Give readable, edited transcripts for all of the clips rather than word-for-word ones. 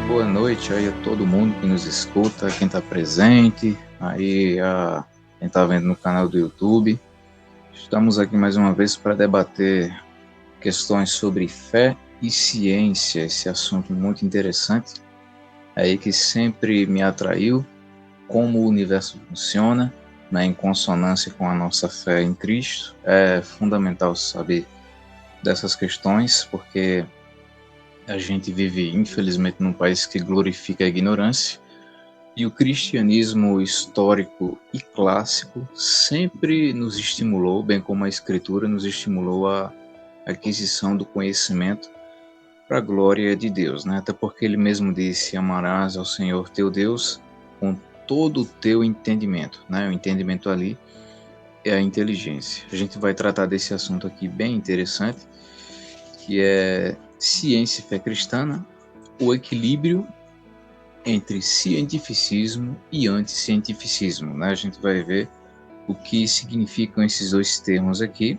boa noite aí a todo mundo que nos escuta, quem está presente, quem está vendo no canal do YouTube. Estamos aqui mais uma vez para debater questões sobre fé e ciência, esse assunto muito interessante, aí que sempre me atraiu, como o universo funciona, né, em consonância com a nossa fé em Cristo. É fundamental saber dessas questões, porque a gente vive, infelizmente, num país que glorifica a ignorância, e o cristianismo histórico e clássico sempre nos estimulou, bem como a escritura nos estimulou a aquisição do conhecimento para a glória de Deus, né? Até porque ele mesmo disse: amarás ao Senhor teu Deus com todo o teu entendimento, né? O entendimento ali é a inteligência. A gente vai tratar desse assunto aqui bem interessante, que é ciência e fé cristã, né? O equilíbrio entre cientificismo e anticientificismo, né? A gente vai ver o que significam esses dois termos aqui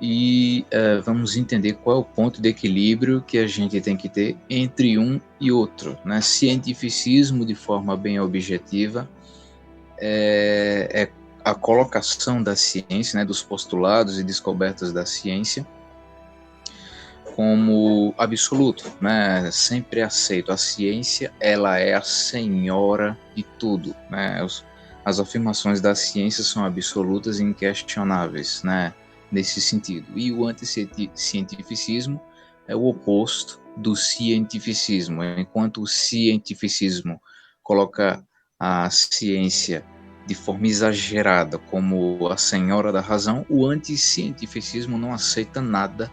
e vamos entender qual é o ponto de equilíbrio que a gente tem que ter entre um e outro, né? Cientificismo, de forma bem objetiva, é a colocação da ciência, né, dos postulados e descobertas da ciência como absoluto, né? Sempre aceito. A ciência, ela é a senhora de tudo, né? As afirmações da ciência são absolutas e inquestionáveis, né? Nesse sentido. E o anticientificismo é o oposto do cientificismo. Enquanto o cientificismo coloca a ciência de forma exagerada como a senhora da razão, o anticientificismo não aceita nada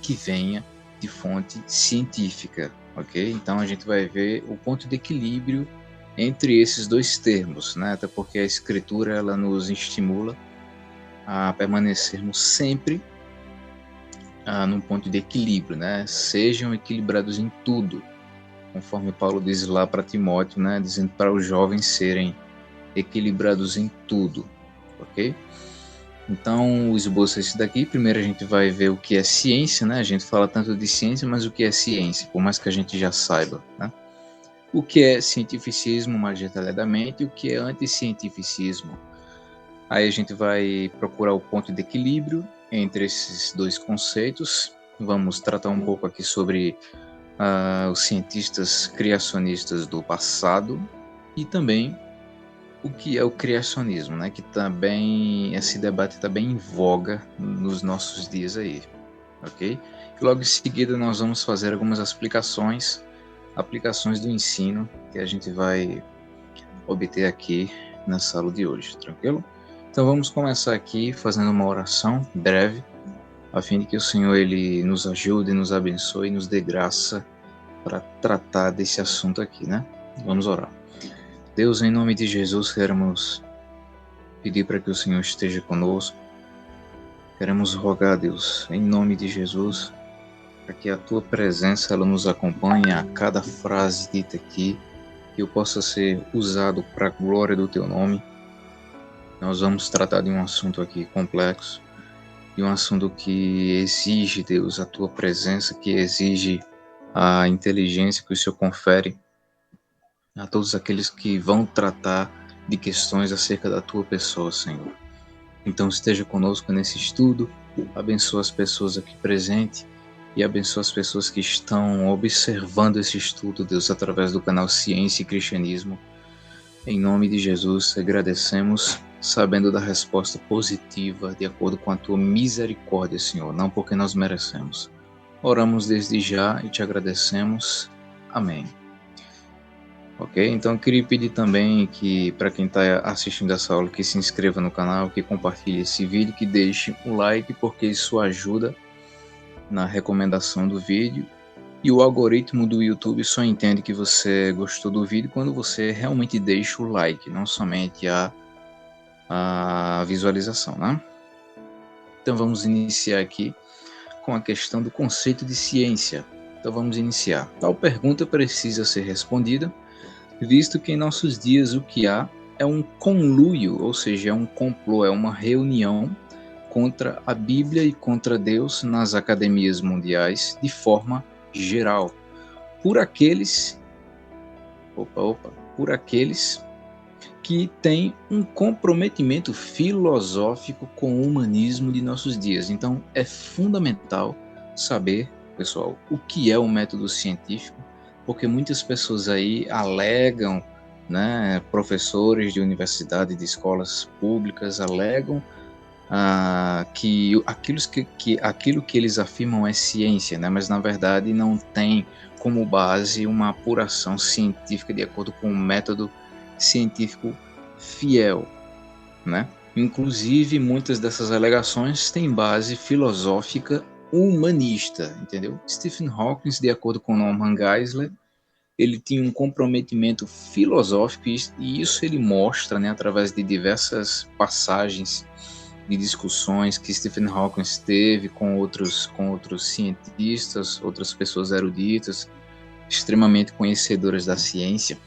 que venha de fonte científica, ok? Então a gente vai ver o ponto de equilíbrio entre esses dois termos, né? Até porque a escritura ela nos estimula a permanecermos sempre num ponto de equilíbrio, né? Sejam equilibrados em tudo, conforme Paulo diz lá para Timóteo, né? Dizendo para os jovens serem equilibrados em tudo, ok? Então, o esboço é esse daqui. Primeiro a gente vai ver o que é ciência, né? A gente fala tanto de ciência, mas o que é ciência? Por mais que a gente já saiba, né? O que é cientificismo, mais detalhadamente, e o que é anticientificismo. Aí a gente vai procurar o ponto de equilíbrio entre esses dois conceitos. Vamos tratar um pouco aqui sobre os cientistas criacionistas do passado e também o que é o criacionismo, né? Que também esse debate está bem em voga nos nossos dias aí, ok? E logo em seguida nós vamos fazer algumas aplicações do ensino que a gente vai obter aqui na sala de hoje, tranquilo? Então vamos começar aqui fazendo uma oração breve, a fim de que o Senhor ele nos ajude, nos abençoe e nos dê graça para tratar desse assunto aqui, né? Vamos orar. Deus, em nome de Jesus, queremos pedir para que o Senhor esteja conosco. Queremos rogar, Deus, em nome de Jesus, para que a Tua presença ela nos acompanhe a cada frase dita aqui, que eu possa ser usado para a glória do Teu nome. Nós vamos tratar de um assunto aqui complexo, de um assunto que exige, Deus, a Tua presença, que exige a inteligência que o Senhor confere a todos aqueles que vão tratar de questões acerca da Tua pessoa, Senhor. Então esteja conosco nesse estudo, abençoa as pessoas aqui presentes e abençoa as pessoas que estão observando esse estudo, Deus, através do canal Ciência e Cristianismo. Em nome de Jesus, agradecemos, sabendo da resposta positiva, de acordo com a Tua misericórdia, Senhor, não porque nós merecemos. Oramos desde já e te agradecemos. Amém. Ok, então eu queria pedir também que para quem está assistindo essa aula que se inscreva no canal, que compartilhe esse vídeo, que deixe um like, porque isso ajuda na recomendação do vídeo. E o algoritmo do YouTube só entende que você gostou do vídeo quando você realmente deixa o like, não somente a visualização, né? Então vamos iniciar aqui com a questão do conceito de ciência. Então vamos iniciar. Tal pergunta precisa ser respondida, visto que em nossos dias o que há é um conluio, ou seja, é um complô, é uma reunião contra a Bíblia e contra Deus nas academias mundiais de forma geral. por aqueles, por aqueles que têm um comprometimento filosófico com o humanismo de nossos dias. Então, é fundamental saber, pessoal, o que é o método científico, porque muitas pessoas aí alegam, né, professores de universidade, de escolas públicas, alegam aquilo que eles afirmam é ciência, né, mas na verdade não tem como base uma apuração científica de acordo com um método científico fiel, né? Inclusive, muitas dessas alegações têm base filosófica humanista, entendeu? Stephen Hawking, de acordo com Norman Geisler, ele tinha um comprometimento filosófico e isso ele mostra, né, através de diversas passagens de discussões que Stephen Hawking teve com outros cientistas, outras pessoas eruditas, extremamente conhecedoras da ciência.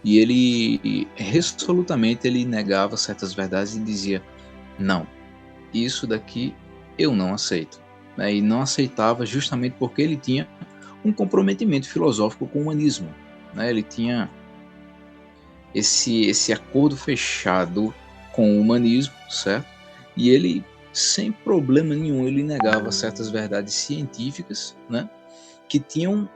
E ele resolutamente ele negava certas verdades e dizia: não, isso daqui eu não aceito. Né? E não aceitava justamente porque ele tinha um comprometimento filosófico com o humanismo. Né? Ele tinha esse acordo fechado com o humanismo, certo? E ele, sem problema nenhum, ele negava certas verdades científicas, né? Que tinham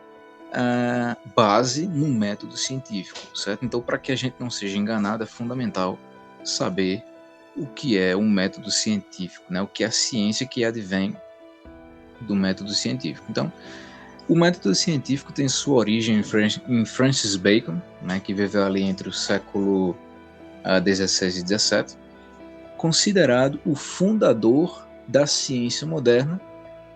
base no método científico, certo? Então, para que a gente não seja enganado, é fundamental saber o que é um método científico, né? O que é a ciência que advém do método científico. Então, o método científico tem sua origem em Francis Bacon, né, que viveu ali entre o século XVI e XVII, considerado o fundador da ciência moderna,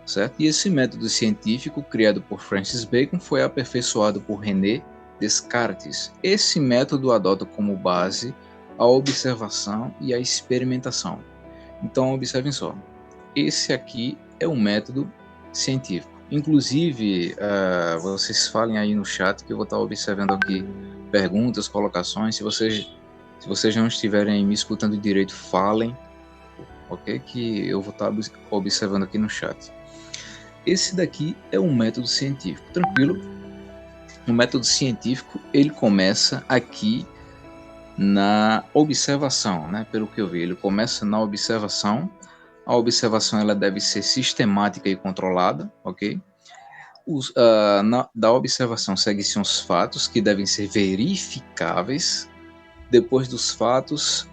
certo? E esse método científico, criado por Francis Bacon, foi aperfeiçoado por René Descartes. Esse método adota como base a observação e a experimentação. Então, observem só, esse aqui é um método científico. Inclusive, vocês falem aí no chat que eu vou estar observando aqui perguntas, colocações. Se vocês não estiverem me escutando direito, falem, ok? Que eu vou estar observando aqui no chat. Esse daqui é um método científico, tranquilo? O método científico, ele começa aqui na observação, né? Pelo que eu vi, ele começa na observação. A observação ela deve ser sistemática e controlada, ok? Da observação seguem-se os fatos que devem ser verificáveis. Depois dos fatos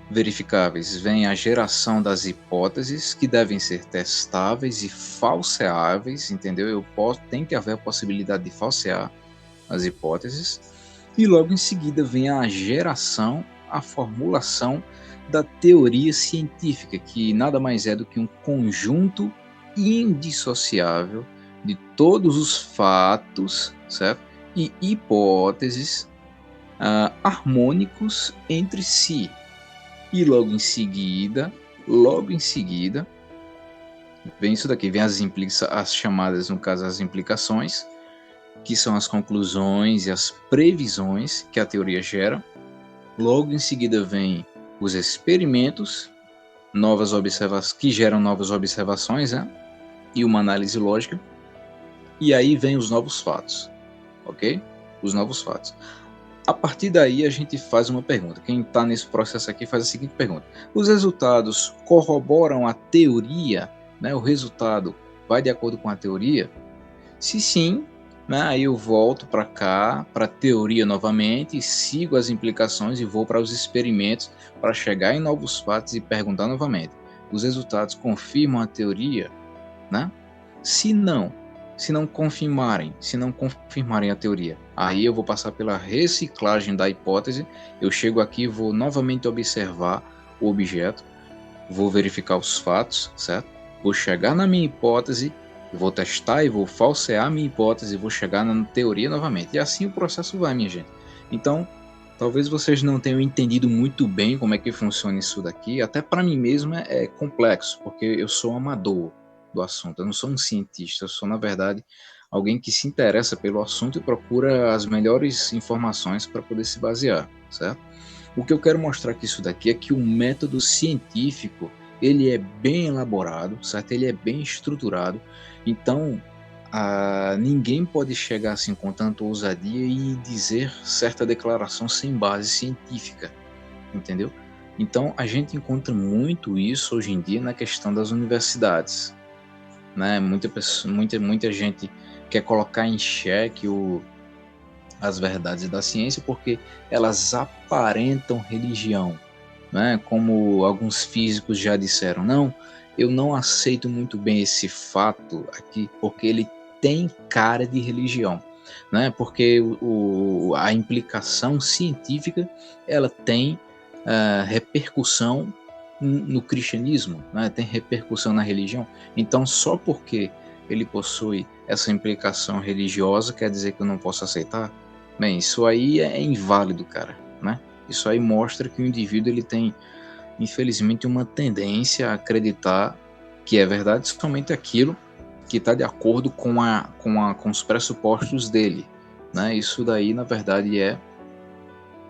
verificáveis vem a geração das hipóteses que devem ser testáveis e falseáveis, entendeu? Tem que haver a possibilidade de falsear as hipóteses. E logo em seguida vem a geração, a formulação da teoria científica, que nada mais é do que um conjunto indissociável de todos os fatos, certo? E hipóteses harmônicos entre si. E logo em seguida, vem isso daqui, vem as chamadas, no caso, as implicações, que são as conclusões e as previsões que a teoria gera. Logo em seguida vem os experimentos, que geram novas observações, né? E uma análise lógica. E aí vem os novos fatos, ok? Os novos fatos. A partir daí a gente faz uma pergunta. Quem está nesse processo aqui faz a seguinte pergunta: os resultados corroboram a teoria? Né? O resultado vai de acordo com a teoria? Se sim, né, aí eu volto para cá, para a teoria novamente, sigo as implicações e vou para os experimentos para chegar em novos fatos e perguntar novamente: os resultados confirmam a teoria? Né? Se não confirmarem a teoria, aí eu vou passar pela reciclagem da hipótese, eu chego aqui, vou novamente observar o objeto, vou verificar os fatos, certo? Vou chegar na minha hipótese, vou testar e vou falsear a minha hipótese, vou chegar na teoria novamente. E assim o processo vai, minha gente. Então, talvez vocês não tenham entendido muito bem como é que funciona isso daqui, até para mim mesmo é complexo, porque eu sou amador do assunto, eu não sou um cientista, eu sou, na verdade, alguém que se interessa pelo assunto e procura as melhores informações para poder se basear, certo? O que eu quero mostrar com isso daqui é que o método científico, ele é bem elaborado, certo? Ele é bem estruturado, então ninguém pode chegar assim com tanta ousadia e dizer certa declaração sem base científica, entendeu? Então a gente encontra muito isso hoje em dia na questão das universidades, né? Muita gente quer colocar em xeque as verdades da ciência porque elas aparentam religião, né? Como alguns físicos já disseram, não, eu não aceito muito bem esse fato aqui porque ele tem cara de religião, né? Porque a implicação científica ela tem repercussão no cristianismo, né? Tem repercussão na religião. Então, só porque ele possui essa implicação religiosa quer dizer que eu não posso aceitar? Bem, isso aí é inválido, cara, né? Isso aí mostra que o indivíduo ele tem, infelizmente, uma tendência a acreditar que é verdade somente aquilo que está de acordo com os pressupostos dele, né? Isso daí, na verdade, é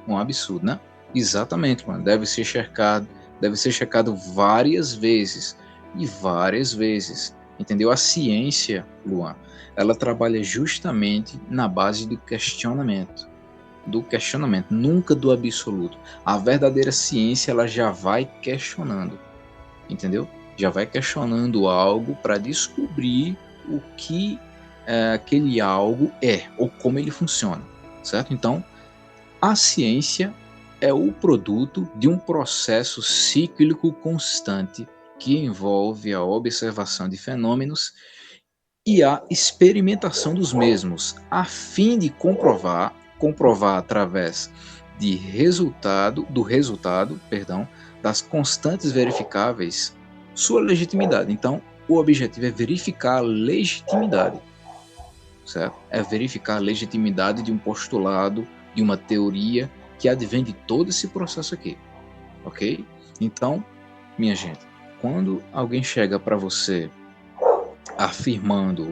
um absurdo, né? Exatamente, mano. Deve ser checado várias vezes e várias vezes, entendeu? A ciência, Luan, ela trabalha justamente na base do questionamento, nunca do absoluto. A verdadeira ciência ela já vai questionando, entendeu? Já vai questionando algo para descobrir o que aquele algo é ou como ele funciona, certo? Então, a ciência é o produto de um processo cíclico constante que envolve a observação de fenômenos e a experimentação dos mesmos, a fim de comprovar através do resultado, das constantes verificáveis, sua legitimidade. Então, o objetivo é verificar a legitimidade, certo? É verificar a legitimidade de um postulado, de uma teoria que advém de todo esse processo aqui, ok? Então, minha gente, quando alguém chega para você afirmando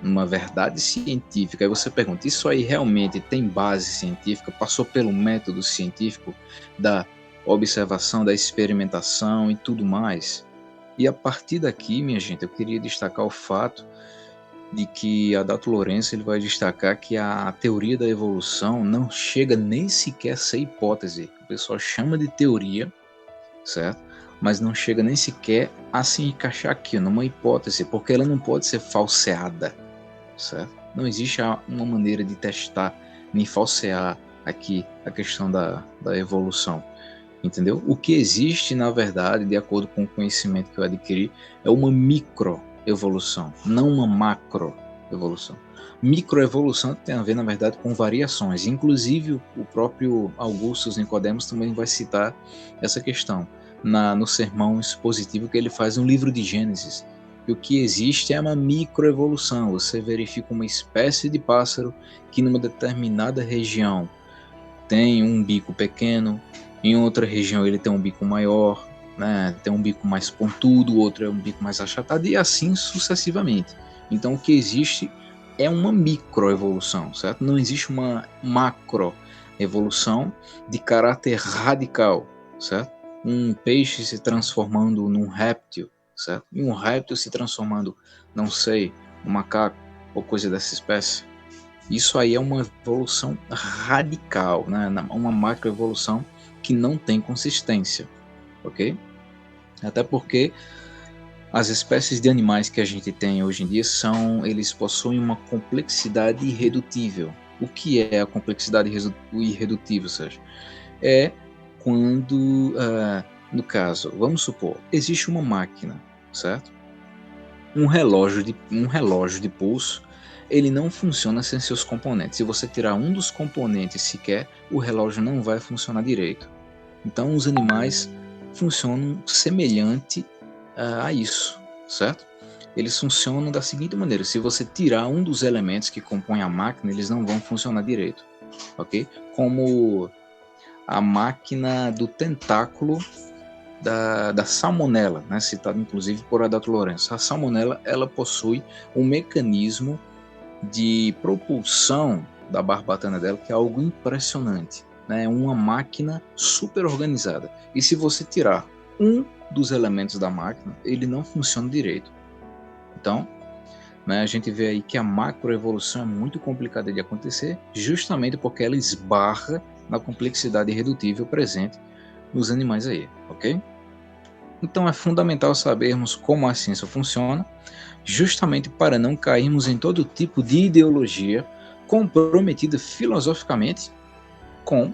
uma verdade científica, e você pergunta, isso aí realmente tem base científica, passou pelo método científico da observação, da experimentação e tudo mais? E a partir daqui, minha gente, eu queria destacar o fato de que Adalto Lourenço ele vai destacar que a teoria da evolução não chega nem sequer a ser hipótese. O pessoal chama de teoria, certo? Mas não chega nem sequer a se encaixar aqui numa hipótese, porque ela não pode ser falseada, certo? Não existe uma maneira de testar nem falsear aqui a questão da evolução, entendeu? O que existe, na verdade, de acordo com o conhecimento que eu adquiri, é uma microevolução, não uma macroevolução. Microevolução tem a ver, na verdade, com variações. Inclusive, o próprio Augustus Nicodemos também vai citar essa questão no sermão expositivo que ele faz no livro de Gênesis. E o que existe é uma microevolução. Você verifica uma espécie de pássaro que numa determinada região tem um bico pequeno, em outra região ele tem um bico maior, né? Tem um bico mais pontudo, outro é um bico mais achatado e assim sucessivamente. Então o que existe é uma microevolução, certo? Não existe uma macroevolução de caráter radical, certo? Um peixe se transformando num réptil, certo? E um réptil se transformando, não sei, um macaco ou coisa dessa espécie. Isso aí é uma evolução radical, né? Uma macroevolução que não tem consistência, ok? Até porque as espécies de animais que a gente tem hoje em dia eles possuem uma complexidade irredutível. O que é a complexidade irredutível, Sérgio? É quando, no caso, vamos supor, existe uma máquina, certo? Um relógio de pulso, ele não funciona sem seus componentes. Se você tirar um dos componentes sequer, o relógio não vai funcionar direito. Então, os animais funcionam semelhante a isso, certo? Eles funcionam da seguinte maneira: se você tirar um dos elementos que compõem a máquina, eles não vão funcionar direito, ok? Como a máquina do tentáculo da salmonela, né, citado inclusive por Adalto Lourenço. A salmonela ela possui um mecanismo de propulsão da barbatana dela que é algo impressionante, né? É uma máquina super organizada. E se você tirar um dos elementos da máquina, ele não funciona direito. Então, né? A gente vê aí que a macroevolução é muito complicada de acontecer, justamente porque ela esbarra na complexidade irredutível presente nos animais aí, ok? Então é fundamental sabermos como a ciência funciona, justamente para não cairmos em todo tipo de ideologia comprometida filosoficamente com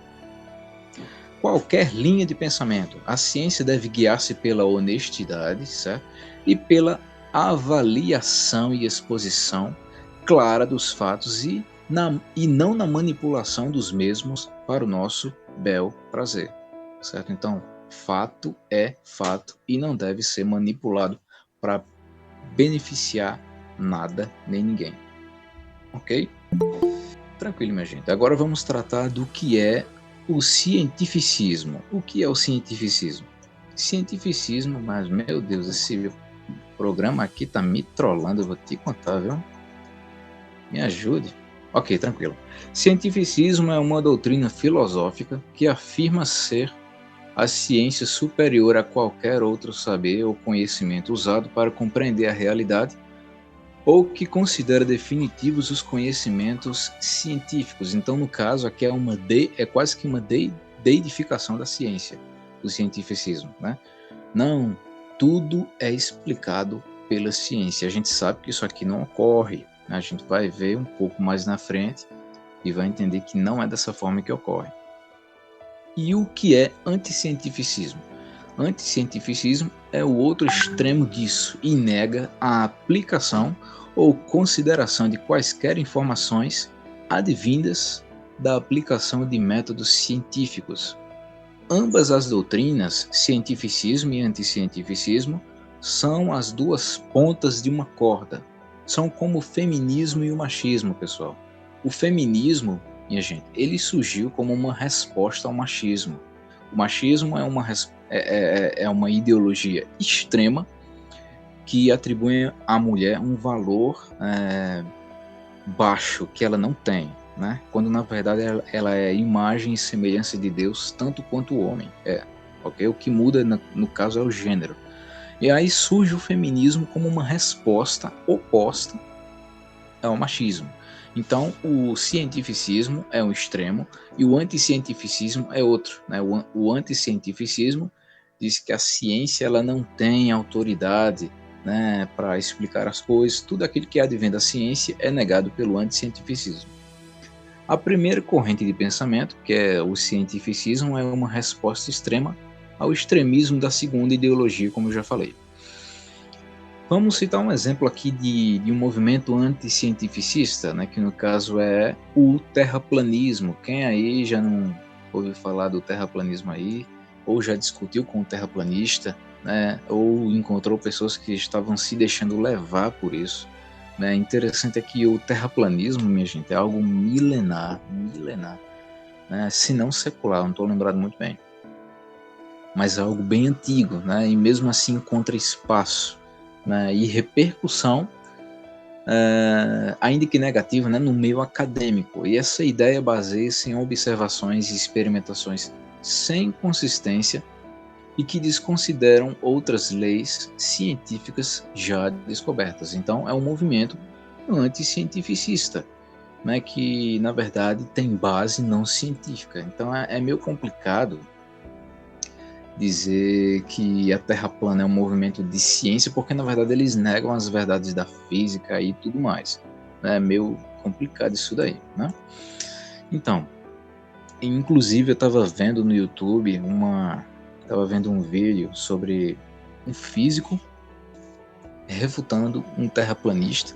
qualquer linha de pensamento. A ciência deve guiar-se pela honestidade, certo? E pela avaliação e exposição clara dos fatos e não na manipulação dos mesmos para o nosso bel prazer, certo? Então, fato é fato e não deve ser manipulado para beneficiar nada nem ninguém, ok? Tranquilo, minha gente. Agora vamos tratar do que é o cientificismo. O que é o cientificismo? Cientificismo, mas meu Deus, esse programa aqui tá me trollando, eu vou te contar, viu? Me ajude. Ok, tranquilo. Cientificismo é uma doutrina filosófica que afirma ser a ciência superior a qualquer outro saber ou conhecimento usado para compreender a realidade ou que considera definitivos os conhecimentos científicos. Então, no caso, aqui é quase que uma deidificação da ciência, do cientificismo, né? Não, tudo é explicado pela ciência. A gente sabe que isso aqui não ocorre, né? A gente vai ver um pouco mais na frente e vai entender que não é dessa forma que ocorre. E o que é anticientificismo? Anticientificismo é o outro extremo disso e nega a aplicação ou consideração de quaisquer informações advindas da aplicação de métodos científicos. Ambas as doutrinas, cientificismo e anticientificismo, são as duas pontas de uma corda. São como o feminismo e o machismo, pessoal. O feminismo, minha gente, ele surgiu como uma resposta ao machismo. O machismo é uma ideologia extrema que atribui à mulher um valor baixo que ela não tem, né? Quando na verdade ela é imagem e semelhança de Deus tanto quanto o homem ok? O que muda no caso é o gênero. E aí surge o feminismo como uma resposta oposta ao machismo. Então, o cientificismo é um extremo e o anticientificismo é outro, né? O anticientificismo diz que a ciência ela não tem autoridade, né, para explicar as coisas. Tudo aquilo que advém da ciência é negado pelo anticientificismo. A primeira corrente de pensamento, que é o cientificismo, é uma resposta extrema ao extremismo da segunda ideologia, como eu já falei. Vamos citar um exemplo aqui de um movimento anticientificista, né, que no caso é o terraplanismo. Quem aí já não ouviu falar do terraplanismo aí, ou já discutiu com um terraplanista, né, ou encontrou pessoas que estavam se deixando levar por isso, né? Interessante é que o terraplanismo, minha gente, é algo milenar, né, se não secular, não estou lembrado muito bem, mas é algo bem antigo, né, e mesmo assim encontra espaço, né, e repercussão, ainda que negativa, né, no meio acadêmico. E essa ideia baseia-se em observações e experimentações sem consistência e que desconsideram outras leis científicas já descobertas. Então, é um movimento anticientificista, né, que na verdade tem base não científica. Então, é meio complicado dizer que a Terra plana é um movimento de ciência, porque na verdade eles negam as verdades da física e tudo mais. É meio complicado isso daí, né? Então, inclusive eu estava vendo no YouTube estava vendo um vídeo sobre um físico refutando um terraplanista,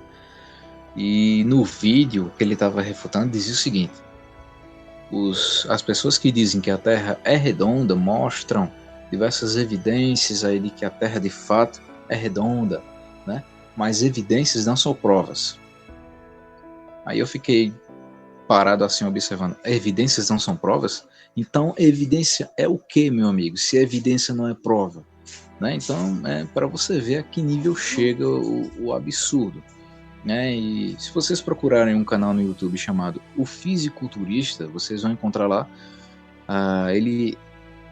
e no vídeo que ele estava refutando dizia o seguinte: as pessoas que dizem que a Terra é redonda mostram diversas evidências aí de que a Terra de fato é redonda, né? Mas evidências não são provas. Aí eu fiquei parado assim observando. Evidências não são provas? Então evidência é o que, meu amigo? Se evidência não é prova, né? Então é para você ver a que nível chega o absurdo, né? E se vocês procurarem um canal no YouTube chamado O Fisiculturista, vocês vão encontrar lá ele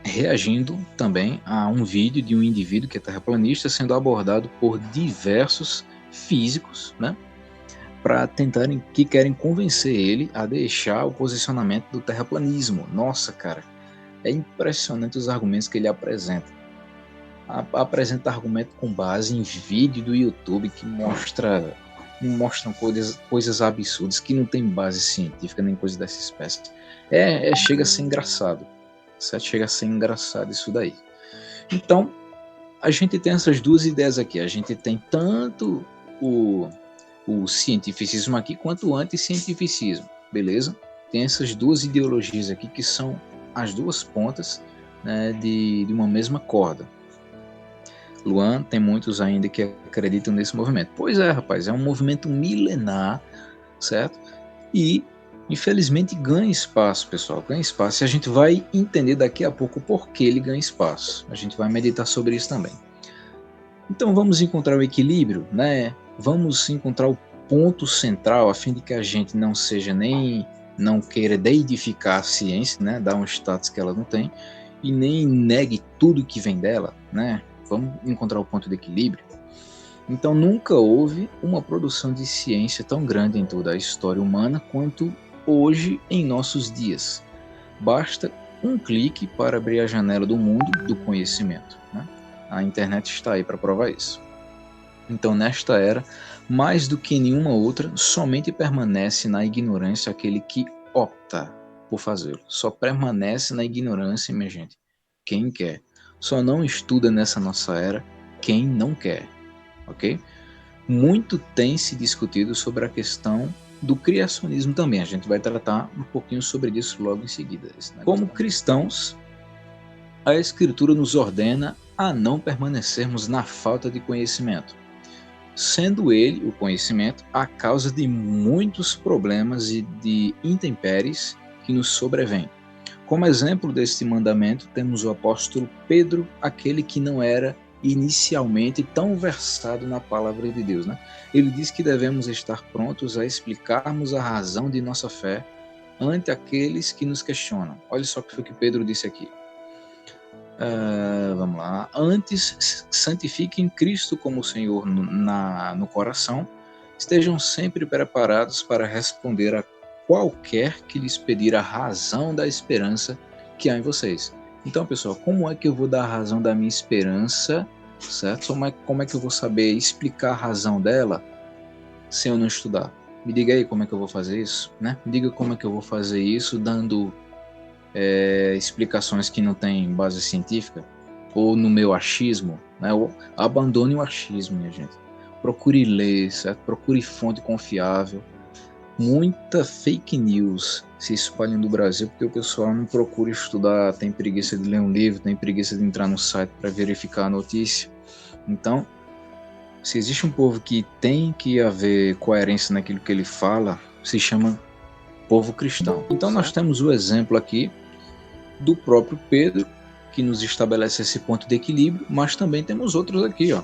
reagindo também a um vídeo de um indivíduo que é terraplanista sendo abordado por diversos físicos, né? para tentarem, que querem convencer ele a deixar o posicionamento do terraplanismo. Nossa, cara, é impressionante os argumentos que ele apresenta. Apresenta argumento com base em vídeo do YouTube que mostram coisas absurdas que não tem base científica nem coisa dessa espécie. Chega a ser engraçado, certo? Chega a ser engraçado isso daí. Então, a gente tem essas duas ideias aqui. A gente tem tanto o cientificismo aqui quanto o anticientificismo, beleza? Tem essas duas ideologias aqui que são as duas pontas, né, de uma mesma corda. Luan, tem muitos ainda que acreditam nesse movimento. Pois é, rapaz, é um movimento milenar, certo? E, infelizmente, ganha espaço, pessoal, ganha espaço. E a gente vai entender daqui a pouco por que ele ganha espaço. A gente vai meditar sobre isso também. Então vamos encontrar o equilíbrio, né? Vamos encontrar o ponto central, a fim de que a gente não queira deidificar a ciência, né? Dar um status que ela não tem, e nem negue tudo que vem dela, né? Vamos encontrar o ponto de equilíbrio. Então nunca houve uma produção de ciência tão grande em toda a história humana quanto hoje em nossos dias. Basta um clique para abrir a janela do mundo do conhecimento, né? A internet está aí para provar isso. Então, nesta era, mais do que nenhuma outra, somente permanece na ignorância aquele que opta por fazê-lo. Só permanece na ignorância, minha gente, quem quer. Só não estuda nessa nossa era quem não quer, ok? Muito tem se discutido sobre a questão do criacionismo também. A gente vai tratar um pouquinho sobre isso logo em seguida. Como cristãos, a Escritura nos ordena a não permanecermos na falta de conhecimento, sendo ele, o conhecimento, a causa de muitos problemas e de intempéries que nos sobrevêm. Como exemplo deste mandamento, temos o apóstolo Pedro, aquele que não era inicialmente tão versado na palavra de Deus, né? Ele diz que devemos estar prontos a explicarmos a razão de nossa fé ante aqueles que nos questionam. Olha só o que foi que Pedro disse aqui. Vamos lá. Antes, santifiquem Cristo como Senhor no coração. Estejam sempre preparados para responder a qualquer que lhes pedir a razão da esperança que há em vocês. Então, pessoal, como é que eu vou dar a razão da minha esperança, certo? Como é que eu vou saber explicar a razão dela se eu não estudar? Me diga aí como é que eu vou fazer isso, né? Me diga como é que eu vou fazer isso dando explicações que não têm base científica, ou no meu achismo, né? Abandone o achismo, minha gente. Procure ler, certo? Procure fonte confiável. Muita fake news se espalha no Brasil porque o pessoal não procura estudar, tem preguiça de ler um livro, tem preguiça de entrar no site para verificar a notícia. Então, se existe um povo que tem que haver coerência naquilo que ele fala, se chama povo cristão. Então nós temos o exemplo aqui do próprio Pedro, que nos estabelece esse ponto de equilíbrio, mas também temos outros aqui, ó.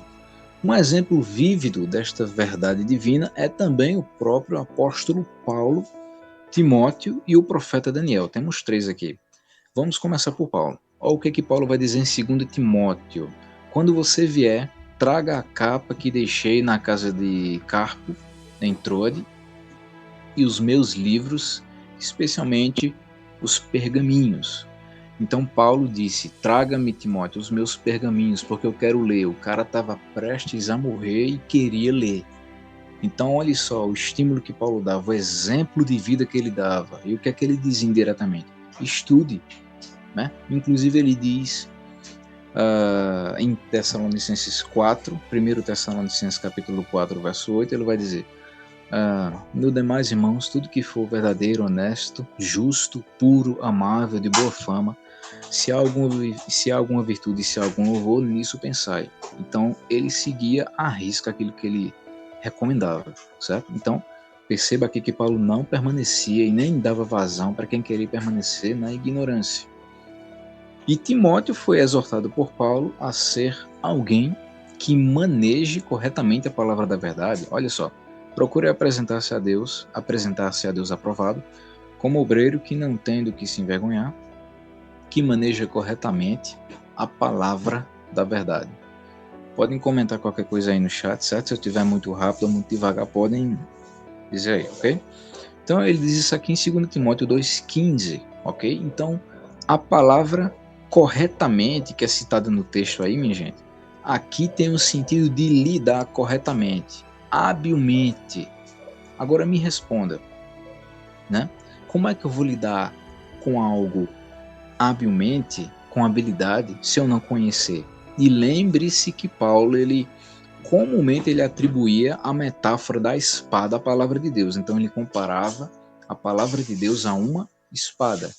Um exemplo vívido desta verdade divina é também o próprio apóstolo Paulo, Timóteo e o profeta Daniel. Temos três aqui. Vamos começar por Paulo. Olha o que Paulo vai dizer em 2 Timóteo. Quando você vier, traga a capa que deixei na casa de Carpo, em Troade, e os meus livros, especialmente os pergaminhos. Então Paulo disse, traga-me, Timóteo, os meus pergaminhos, porque eu quero ler. O cara estava prestes a morrer e queria ler. Então olha só o estímulo que Paulo dava, o exemplo de vida que ele dava. E o que é que ele dizia indiretamente? Estude. Né? Inclusive ele diz em Tessalonicenses 4, 1 Tessalonicenses capítulo 4, verso 8, ele vai dizer, no demais, irmãos, tudo que for verdadeiro, honesto, justo, puro, amável, de boa fama, se há alguma virtude, se há algum louvor, nisso pensai. Então, ele seguia à risca aquilo que ele recomendava, certo? Então, perceba aqui que Paulo não permanecia e nem dava vazão para quem queria permanecer na ignorância. E Timóteo foi exortado por Paulo a ser alguém que maneje corretamente a palavra da verdade. Olha só, procure apresentar-se a Deus aprovado, como obreiro que não tem do que se envergonhar, que maneja corretamente a palavra da verdade. Podem comentar qualquer coisa aí no chat, certo? Se eu estiver muito rápido ou muito devagar, podem dizer aí, ok? Então ele diz isso aqui em 2 Timóteo 2,15, ok? Então a palavra corretamente, que é citada no texto aí, minha gente, aqui tem o sentido de lidar corretamente, habilmente. Agora me responda, né? Como é que eu vou lidar com algo habilmente, com habilidade, se eu não conhecer? E lembre-se que Paulo, ele comumente ele atribuía a metáfora da espada à palavra de Deus. Então ele comparava a palavra de Deus a uma espada.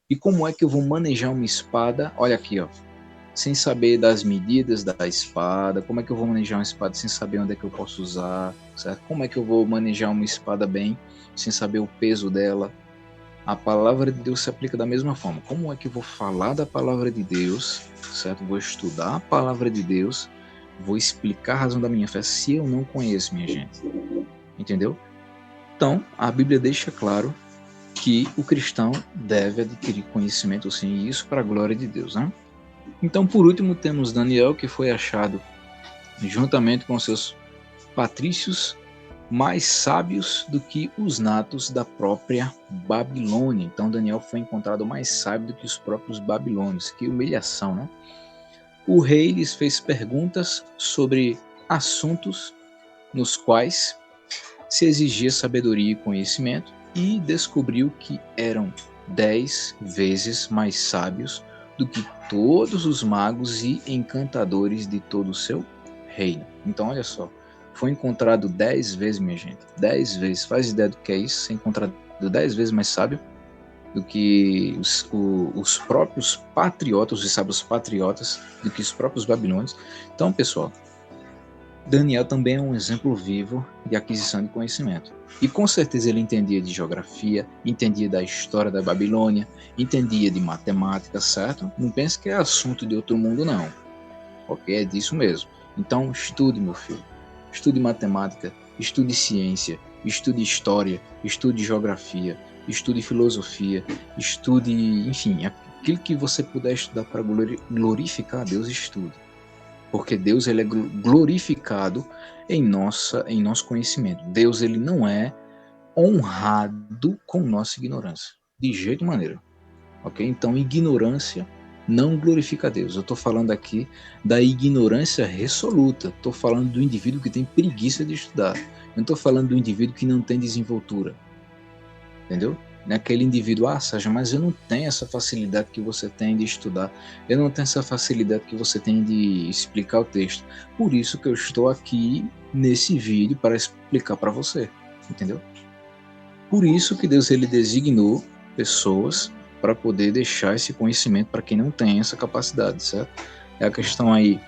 E como é que eu vou manejar uma espada? Olha aqui, ó, sem saber das medidas da espada, como é que eu vou manejar uma espada sem saber onde é que eu posso usar, certo? Como é que eu vou manejar uma espada bem, sem saber o peso dela? A palavra de Deus se aplica da mesma forma. Como é que eu vou falar da palavra de Deus, certo? Vou estudar a palavra de Deus, vou explicar a razão da minha fé se eu não conheço, minha gente. Entendeu? Então, a Bíblia deixa claro que o cristão deve adquirir conhecimento, sim, e isso para a glória de Deus, né? Então, por último, temos Daniel, que foi achado juntamente com seus patrícios mais sábios do que os natos da própria Babilônia. Então Daniel foi encontrado mais sábio do que os próprios babilônios. Que humilhação, né? O rei lhes fez perguntas sobre assuntos nos quais se exigia sabedoria e conhecimento e descobriu que eram 10 vezes mais sábios do que todos os magos e encantadores de todo o seu reino. Então olha só, foi encontrado 10 vezes, minha gente, 10 vezes, faz ideia do que é isso, ser encontrado 10 vezes mais sábio do que os próprios patriotas, os sábios patriotas, do que os próprios babilônios. Então pessoal, Daniel também é um exemplo vivo de aquisição de conhecimento. E com certeza ele entendia de geografia, entendia da história da Babilônia, entendia de matemática, certo? Não pense que é assunto de outro mundo, não. Ok? É disso mesmo. Então estude, meu filho. Estude matemática, estude ciência, estude história, estude geografia, estude filosofia, estude, enfim, aquilo que você puder estudar para glorificar a Deus, estude. Porque Deus ele é glorificado em nosso conhecimento. Deus ele não é honrado com nossa ignorância, de jeito e maneira. Ok? Então ignorância não glorifica a Deus. Eu estou falando aqui da ignorância resoluta. Estou falando do indivíduo que tem preguiça de estudar. Eu não estou falando do indivíduo que não tem desenvoltura. Entendeu? Naquele indivíduo, Sérgio, mas eu não tenho essa facilidade que você tem de estudar, eu não tenho essa facilidade que você tem de explicar o texto. Por isso que eu estou aqui nesse vídeo para explicar para você, entendeu? Por isso que Deus ele designou pessoas para poder deixar esse conhecimento para quem não tem essa capacidade, certo? É a questão aí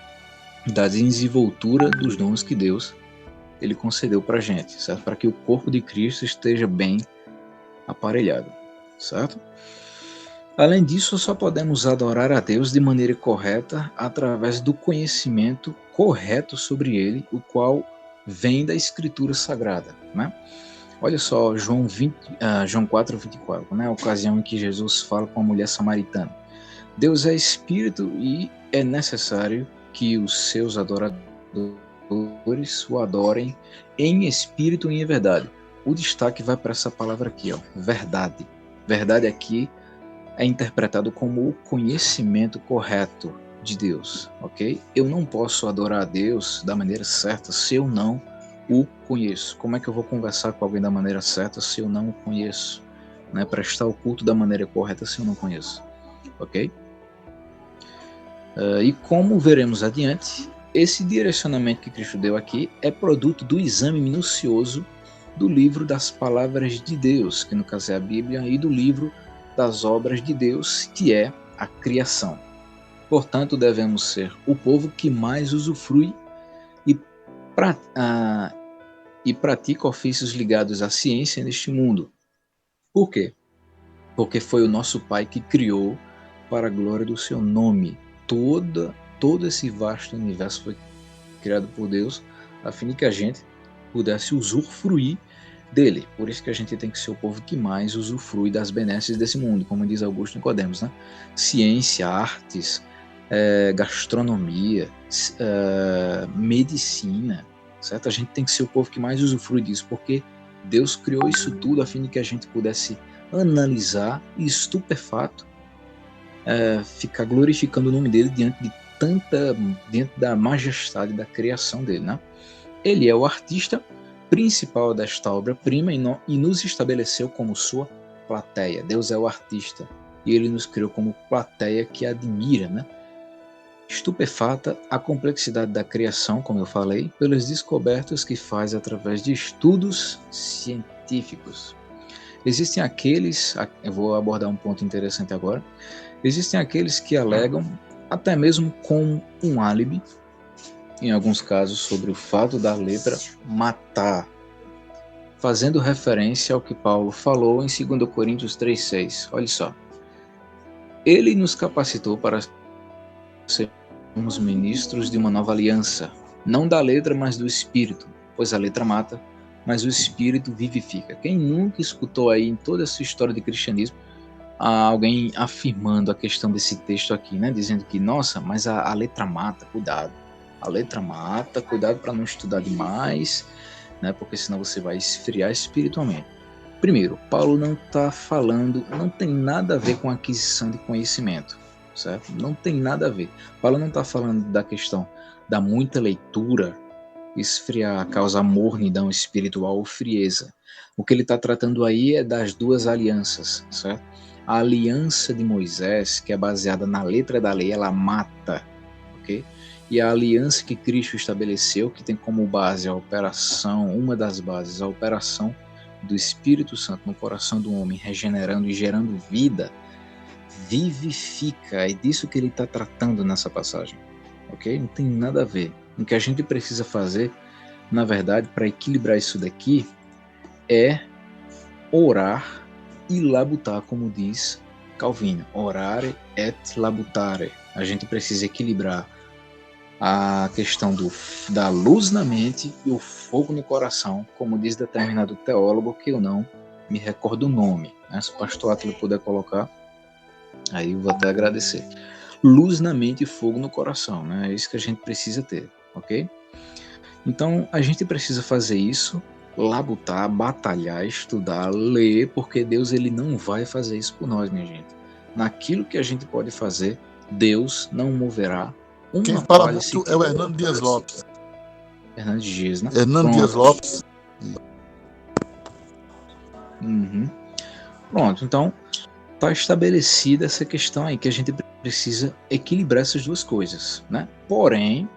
da desenvoltura dos dons que Deus ele concedeu para a gente, certo? Para que o corpo de Cristo esteja bem aparelhado, certo? Além disso, só podemos adorar a Deus de maneira correta através do conhecimento correto sobre Ele, o qual vem da Escritura Sagrada, né? Olha só, João 4:24, né? A ocasião em que Jesus fala com a mulher samaritana. Deus é Espírito e é necessário que os seus adoradores o adorem em espírito e em verdade. O destaque vai para essa palavra aqui, ó, verdade. Verdade aqui é interpretado como o conhecimento correto de Deus, ok? Eu não posso adorar a Deus da maneira certa se eu não o conheço. Como é que eu vou conversar com alguém da maneira certa se eu não o conheço? Né? Prestar o culto da maneira correta se eu não conheço, ok? E como veremos adiante, esse direcionamento que Cristo deu aqui é produto do exame minucioso do livro das palavras de Deus, que no caso é a Bíblia, e do livro das obras de Deus, que é a criação. Portanto, devemos ser o povo que mais usufrui e pratica ofícios ligados à ciência neste mundo. Por quê? Porque foi o nosso Pai que criou para a glória do seu nome. Todo esse vasto universo foi criado por Deus a fim de que a gente pudesse usufruir dele. Por isso que a gente tem que ser o povo que mais usufrui das benesses desse mundo, como diz Augusto Nicodemos, né? Ciência, artes, gastronomia, medicina, certo? A gente tem que ser o povo que mais usufrui disso, porque Deus criou isso tudo a fim de que a gente pudesse analisar e, estupefato, ficar glorificando o nome dele diante da majestade da criação dele, né? Ele é o artista principal desta obra-prima e nos estabeleceu como sua plateia. Deus é o artista e ele nos criou como plateia que admira, né? Estupefata a complexidade da criação, como eu falei, pelas descobertas que faz através de estudos científicos. Existem aqueles, eu vou abordar um ponto interessante agora, existem aqueles que alegam, até mesmo com um álibi, em alguns casos, sobre o fato da letra matar, fazendo referência ao que Paulo falou em 2 Coríntios 3,6. Olha só. Ele nos capacitou para sermos ministros de uma nova aliança, não da letra, mas do Espírito, pois a letra mata, mas o Espírito vivifica. Quem nunca escutou aí em toda essa história de cristianismo alguém afirmando a questão desse texto aqui, né? Dizendo que, nossa, mas a letra mata, cuidado. A letra mata, cuidado para não estudar demais, né? Porque senão você vai esfriar espiritualmente. Primeiro, Paulo não está falando, não tem nada a ver com aquisição de conhecimento, certo? Não tem nada a ver. Paulo não está falando da questão da muita leitura esfriar, causar mornidão espiritual ou frieza. O que ele está tratando aí é das duas alianças, certo? A aliança de Moisés, que é baseada na letra da lei, ela mata, ok? E a aliança que Cristo estabeleceu, que tem como base a operação, uma das bases, a operação do Espírito Santo no coração do homem, regenerando e gerando vida, vivifica. É disso que ele está tratando nessa passagem, ok? Não tem nada a ver. O que a gente precisa fazer, na verdade, para equilibrar isso daqui, é orar e labutar, como diz Calvino. Orare et labutare. A gente precisa equilibrar a questão da luz na mente e o fogo no coração, como diz determinado teólogo, que eu não me recordo o nome, né? Se o pastor Átila puder colocar, aí eu vou até agradecer. Luz na mente e fogo no coração, né? É isso que a gente precisa ter, ok? Então a gente precisa fazer isso, labutar, batalhar, estudar, ler, porque Deus ele não vai fazer isso por nós, minha gente. Naquilo que a gente pode fazer, Deus não moverá uma Quem fala palha muito sequer. é o Hernando Dias Lopes. Hernando Dias, né? Hernando Dias Lopes. Pronto, então está estabelecida essa questão aí, que a gente precisa equilibrar essas duas coisas, né? Porém,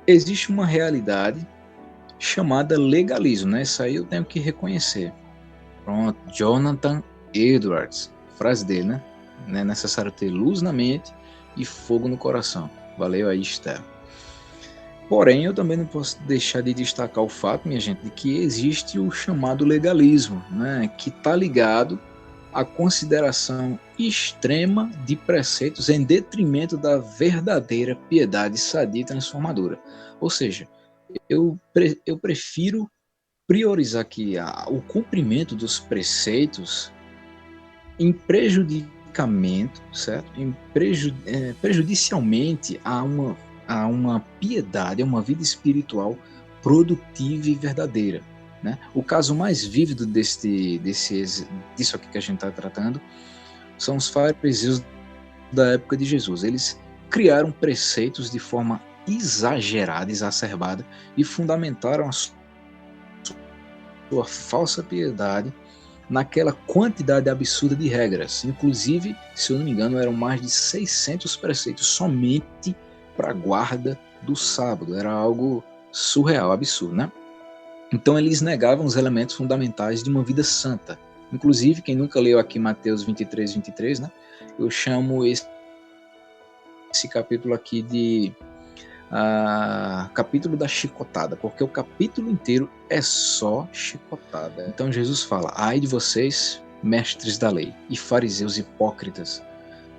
existe uma realidade chamada legalismo, né? Isso aí eu tenho que reconhecer. Pronto, Jonathan Edwards, frase dele, né? Não é necessário ter luz na mente e fogo no coração. Valeu aí, Esther. Porém, eu também não posso deixar de destacar o fato, minha gente, de que existe o chamado legalismo, né? Que está ligado à consideração extrema de preceitos em detrimento da verdadeira piedade sadia e transformadora. Ou seja, eu prefiro priorizar aqui o cumprimento dos preceitos em prejudicamento, certo? Prejudicialmente a uma piedade, a uma vida espiritual produtiva e verdadeira, né? O caso mais vívido disso aqui que a gente está tratando são os fariseus da época de Jesus. Eles criaram preceitos de forma exagerada, exacerbada e fundamentaram a sua falsa piedade naquela quantidade absurda de regras. Inclusive, se eu não me engano, eram mais de 600 preceitos somente para a guarda do sábado. Era algo surreal, absurdo, né? Então eles negavam os elementos fundamentais de uma vida santa. Inclusive, quem nunca leu aqui Mateus 23, né? Eu chamo esse capítulo aqui de capítulo da chicotada, porque o capítulo inteiro é só chicotada. Então Jesus fala: ai de vocês, mestres da lei e fariseus hipócritas,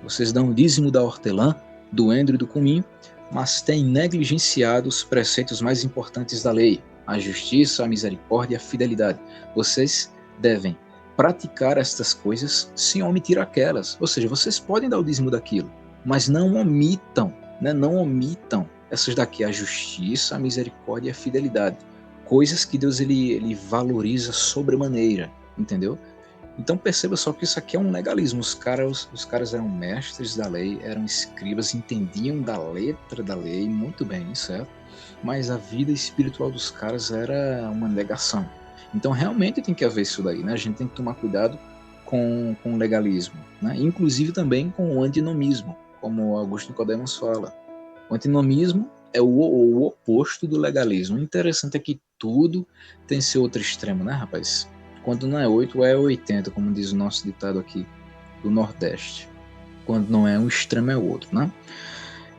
vocês dão o dízimo da hortelã, do endro e do cominho, mas têm negligenciado os preceitos mais importantes da lei, a justiça, a misericórdia e a fidelidade. Vocês devem praticar estas coisas sem omitir aquelas. Ou seja, vocês podem dar o dízimo daquilo, mas não omitam, né? Não omitam essas daqui, a justiça, a misericórdia e a fidelidade. coisas que Deus ele valoriza sobremaneira, entendeu? Então perceba só que isso aqui é um legalismo. Os caras eram mestres da lei, eram escribas, entendiam da letra da lei muito bem, certo? Mas a vida espiritual dos caras era uma negação. Então realmente tem que haver isso daí, né? A gente tem que tomar cuidado com o legalismo, né? Inclusive também com o antinomismo, como Augusto Nicodemus fala. O antinomismo é o oposto do legalismo. O interessante é que tudo tem seu outro extremo, né, rapaz? Quando não é 8, é 80, como diz o nosso ditado aqui do Nordeste. Quando não é um extremo, é o outro, né?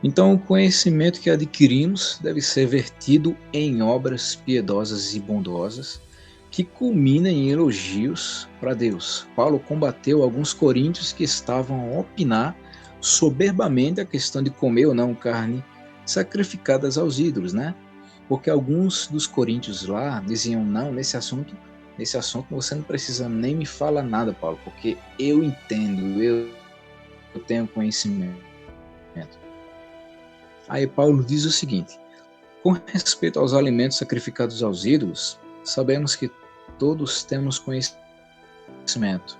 Então, o conhecimento que adquirimos deve ser vertido em obras piedosas e bondosas que culminem em elogios para Deus. Paulo combateu alguns coríntios que estavam a opinar soberbamente a questão de comer ou não carne sacrificadas aos ídolos, né? Porque alguns dos coríntios lá diziam: não, nesse assunto você não precisa nem me falar nada, Paulo, porque eu entendo, eu tenho conhecimento. Aí Paulo diz o seguinte: com respeito aos alimentos sacrificados aos ídolos, sabemos que todos temos conhecimento.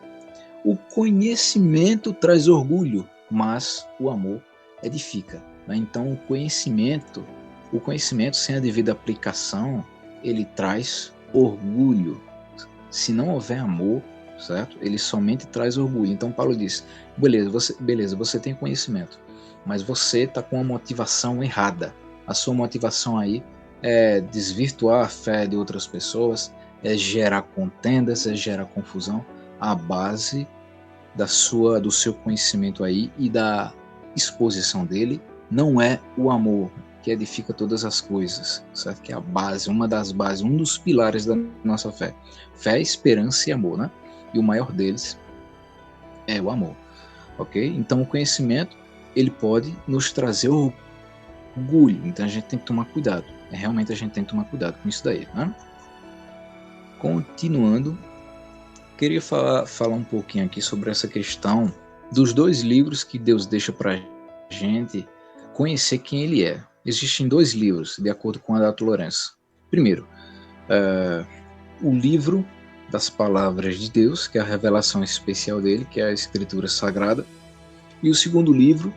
O conhecimento traz orgulho, mas o amor edifica, né? Então o conhecimento sem a devida aplicação, ele traz orgulho. Se não houver amor, certo? Ele somente traz orgulho. Então Paulo diz: beleza, você tem conhecimento, mas você está com uma motivação errada. A sua motivação aí é desvirtuar a fé de outras pessoas, é gerar contendas, é gerar confusão. A base do seu conhecimento aí e da exposição dele não é o amor que edifica todas as coisas, certo? Que é a base, uma das bases, um dos pilares da nossa fé. Fé, esperança e amor, né? E o maior deles é o amor, ok? Então o conhecimento, ele pode nos trazer orgulho, então a gente tem que tomar cuidado. Realmente a gente tem que tomar cuidado com isso daí, né? Continuando, queria falar um pouquinho aqui sobre essa questão dos dois livros que Deus deixa para a gente conhecer quem Ele é. Existem dois livros, de acordo com Adalto Lourenço. Primeiro, o livro das palavras de Deus, que é a revelação especial dele, que é a Escritura Sagrada. E o segundo livro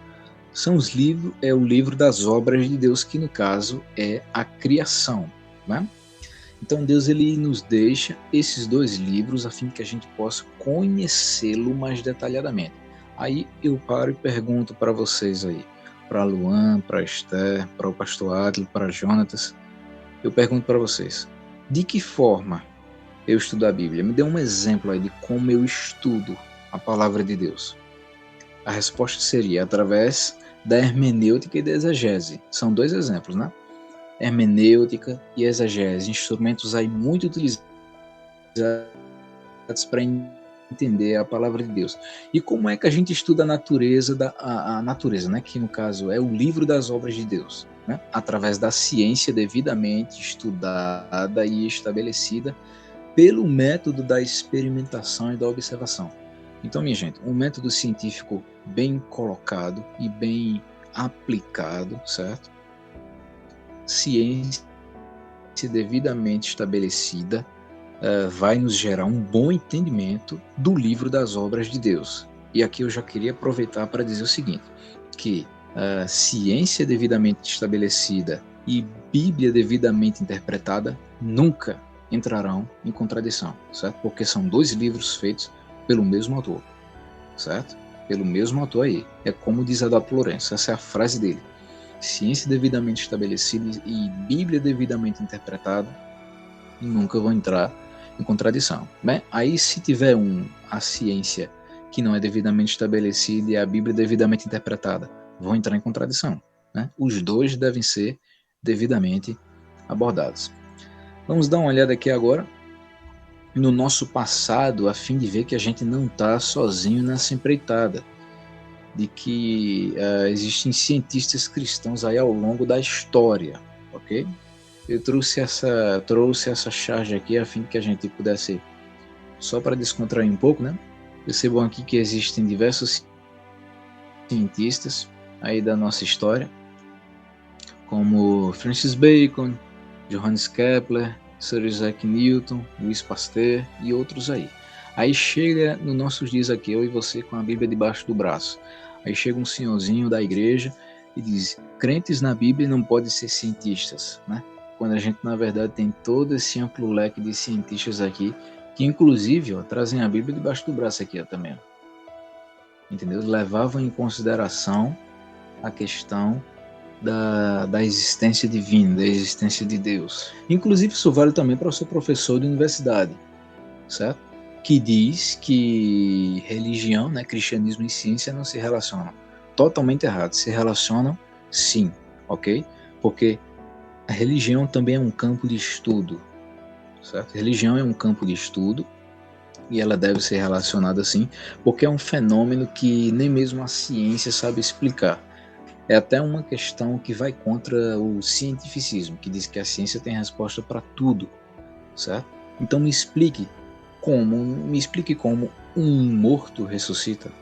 é o livro das obras de Deus, que no caso é a criação, né? Então Deus ele nos deixa esses dois livros a fim que a gente possa conhecê-lo mais detalhadamente. Aí eu paro e pergunto para vocês aí, para Luan, para Esther, para o pastor Adler, para Jonatas, eu pergunto para vocês, de que forma eu estudo a Bíblia? Me dê um exemplo aí de como eu estudo a palavra de Deus. A resposta seria através da hermenêutica e da exegese. São dois exemplos, né? Hermenêutica e exegese, instrumentos aí muito utilizados para entender a palavra de Deus. E como é que a gente estuda a natureza, né? Que no caso é o livro das obras de Deus, né? Através da ciência devidamente estudada e estabelecida pelo método da experimentação e da observação. Então, minha gente, um método científico bem colocado e bem aplicado, certo? Ciência devidamente estabelecida vai nos gerar um bom entendimento do livro das obras de Deus. E aqui eu já queria aproveitar para dizer o seguinte, que ciência devidamente estabelecida e Bíblia devidamente interpretada nunca entrarão em contradição, certo? Porque são dois livros feitos pelo mesmo autor, certo? Pelo mesmo autor aí. É como diz Adalto Lourenço, essa é a frase dele. Ciência devidamente estabelecida e Bíblia devidamente interpretada nunca vão entrar em contradição, né? Aí se tiver a ciência que não é devidamente estabelecida e a Bíblia devidamente interpretada, vão entrar em contradição, né? Os dois devem ser devidamente abordados. Vamos dar uma olhada aqui agora no nosso passado, a fim de ver que a gente não está sozinho nessa empreitada, de que existem cientistas cristãos aí ao longo da história, ok? Eu trouxe essa charge aqui a fim de que a gente pudesse, só para descontrair um pouco, né? Percebam aqui que existem diversos cientistas aí da nossa história, como Francis Bacon, Johannes Kepler, Sir Isaac Newton, Louis Pasteur e outros aí. Aí chega nos nossos dias aqui, eu e você com a Bíblia debaixo do braço. Aí chega um senhorzinho da igreja e diz: crentes na Bíblia não podem ser cientistas, né? Quando a gente na verdade tem todo esse amplo leque de cientistas aqui, que inclusive trazem a Bíblia debaixo do braço aqui também. Entendeu? Levavam em consideração a questão da existência divina, da existência de Deus. Inclusive isso vale também para o seu professor de universidade, certo? Que diz que religião, né, cristianismo e ciência não se relacionam. Totalmente errado. Se relacionam, sim, ok? Porque a religião também é um campo de estudo, certo? A religião é um campo de estudo e ela deve ser relacionada assim, porque é um fenômeno que nem mesmo a ciência sabe explicar. É até uma questão que vai contra o cientificismo, que diz que a ciência tem resposta para tudo, certo? Então me explique como um morto ressuscita,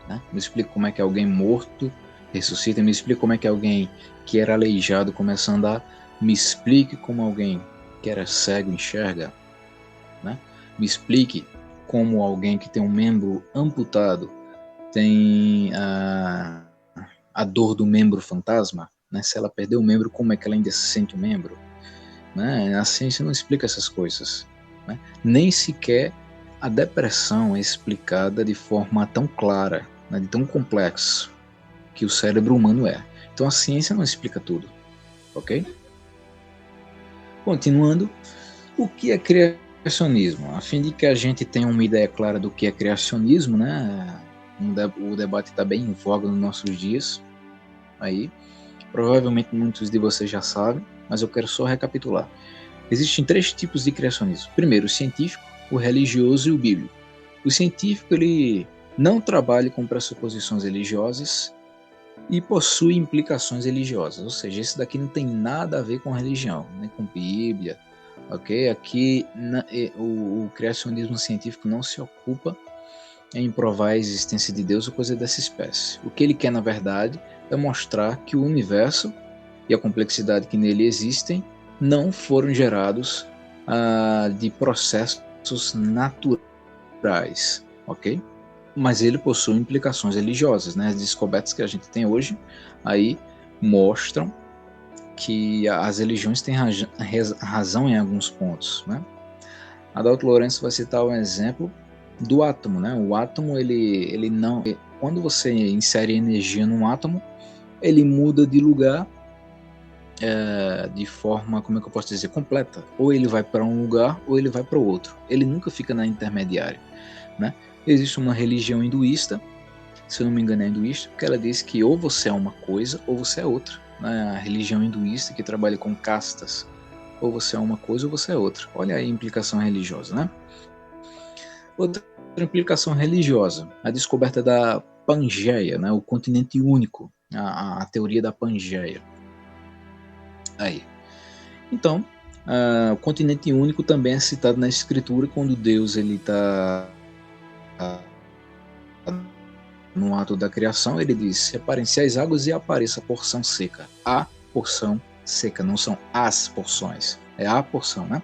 né? Me explique como é que alguém morto ressuscita, me explique como é que alguém que era aleijado começa a andar, me explique como alguém que era cego enxerga, né? Me explique como alguém que tem um membro amputado tem a dor do membro fantasma, né? Se ela perdeu o membro, como é que ela ainda se sente o membro? Né? A ciência não explica essas coisas, né? Nem sequer a depressão é explicada de forma tão clara, né? De tão complexo que o cérebro humano é. Então a ciência não explica tudo, ok? Continuando, o que é criacionismo? A fim de que a gente tenha uma ideia clara do que é criacionismo, né? O debate está bem em voga nos nossos dias. Aí, provavelmente muitos de vocês já sabem, mas eu quero só recapitular. Existem 3 tipos de criacionismo. Primeiro, o científico, o religioso e o bíblico. O científico ele não trabalha com pressuposições religiosas e possui implicações religiosas, ou seja, esse daqui não tem nada a ver com religião, nem com Bíblia, ok? Aqui o criacionismo científico não se ocupa em provar a existência de Deus ou coisa dessa espécie. O que ele quer, na verdade, é mostrar que o universo e a complexidade que nele existem não foram gerados de processos naturais, ok? Mas ele possui implicações religiosas, né? As descobertas que a gente tem hoje aí mostram que as religiões têm razão em alguns pontos, né? Adalto Lourenço vai citar um exemplo do átomo, né? O átomo ele não, quando você insere energia num átomo, ele muda de lugar de forma, como é que eu posso dizer, completa. Ou ele vai para um lugar ou ele vai para o outro. Ele nunca fica na intermediária, né? Existe uma religião hinduísta, se eu não me engano é hinduísta, que ela diz que ou você é uma coisa ou você é outra, né? A religião hinduísta que trabalha com castas, ou você é uma coisa ou você é outra. Olha aí a implicação religiosa, né? Outra implicação religiosa, a descoberta da Pangeia, né? O continente único, a teoria da Pangeia. Aí. Então, o continente único também é citado na escritura quando Deus ele está no ato da criação, ele diz: separem-se as águas e apareça a porção seca. A porção seca, não são as porções, é a porção, né?